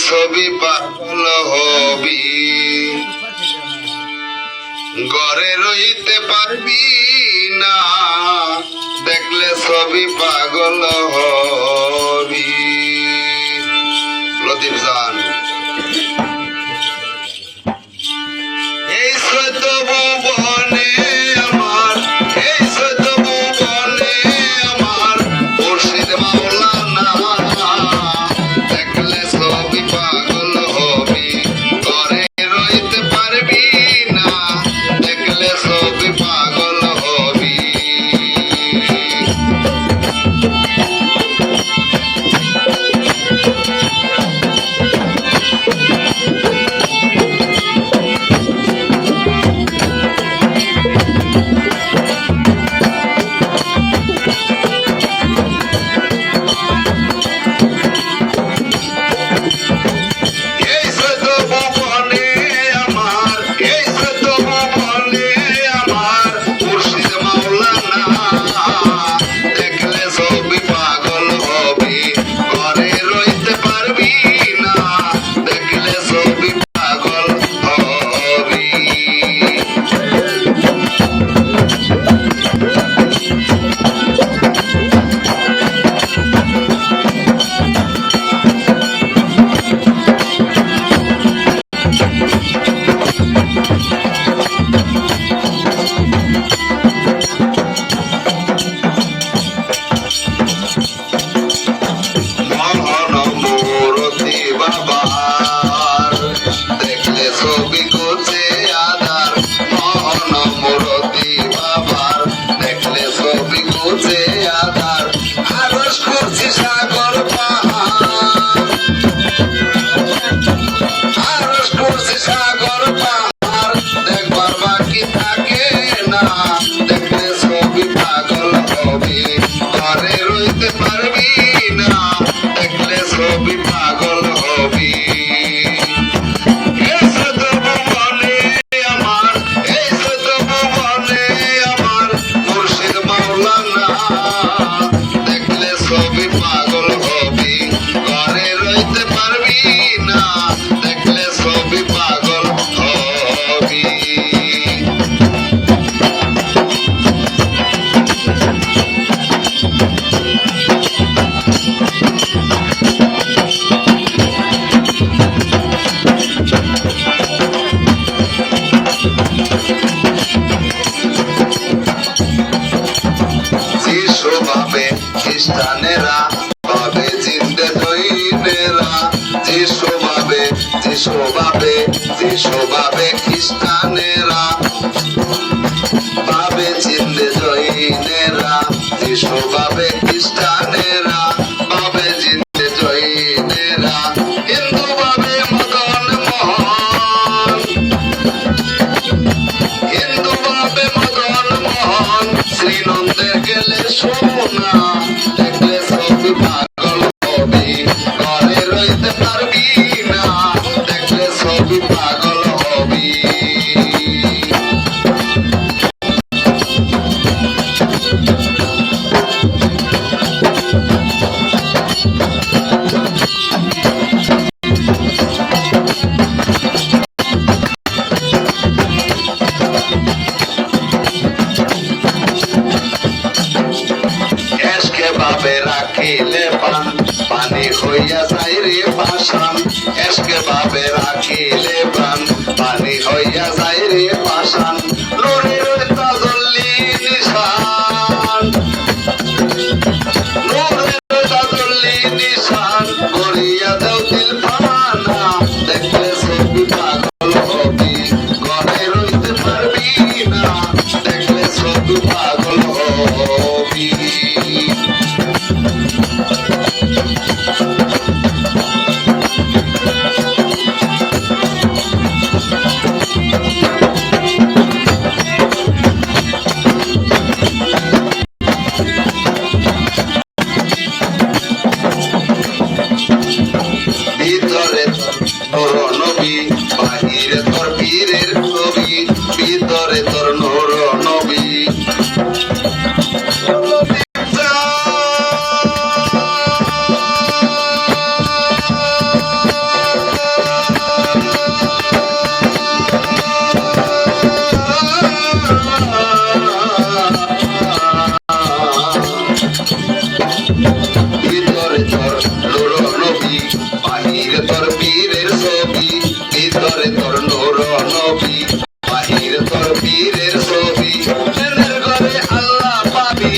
ছবি পাগল হবি, ঘরে রইতে পারবি না, দেখলে ছবি পাগল হবি। লতিফ জান এই সৈত ভুবনে আমার, এই সৈত ভুবনে আমার মুর্শিদ মাওলানা, দেখলে ছবি পাগল হবি, ঘরে রইতে পারবি না, দেখলে ছবি পাগল হবি। খ্রিস্টানেরা ভাবে জিন্দে জৈনেরা, যিশু ভাবে, যিশু ভাবে, যিশু ভাবে খ্রিস্টানেরা, ভাবে জিন্দে জৈনেরা, যিশু ভাবে খ্রিস্টানেরা, ভাবে জিন্দে জৈনেরা, হিন্দু ভাবে মদন মোহন, হিন্দু ভাবে মদন মোহন, শ্রীনন্দের গেলে সোনা, দেখলে ছবি পাগল হবি, ঘরে রইতে পারবি না, দেখলে ছবি পাগল হবি। রাখিলে পান পানি হইয়া যাই রে পাষাণ, এসকে ভাবে রাখিলে প্রাণ পানি হইয়া যাই রে পাষাণ, নূরের তাজল্লি নিশান, নূরের তাজল্লি নিশান, করিয়া দাও দিল ফানা, দেখলে ছবি পাগল হবি, ঘরে রইতে পারবি না, দেখলে ছবি পাগল হবি। ভিতরে তোর নবী, বাহিরে তোর পীরের ছবি, ভিতরে তোর নূর নবী। নূর নবী বাহির তোর পীরের ছবি প্রেমের ঘরে আল্লাহ পাবি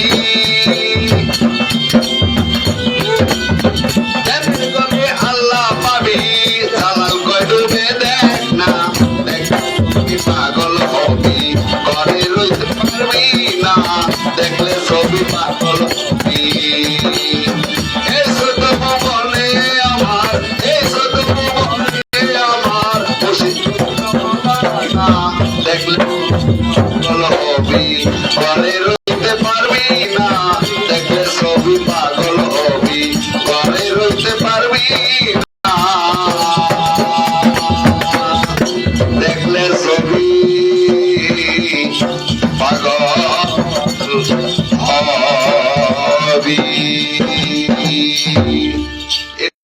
প্রেমের ঘরে আল্লাহ পাবি জালাল কয় ডুবে দেখ না দেখ তুই পাগল হবি ঘরে রইতে পারবি না দেখলে ছবি পাগল হবি এই ছোট ভুবনে আমার এই ছোট ভুবনে আমার দেখলে পাগল হবি ঘরে রইতে পারবি না দেখলে ছবি পাগল হবি ঘরে রইতে পারবি না দেখলে ছবি পাগল হবি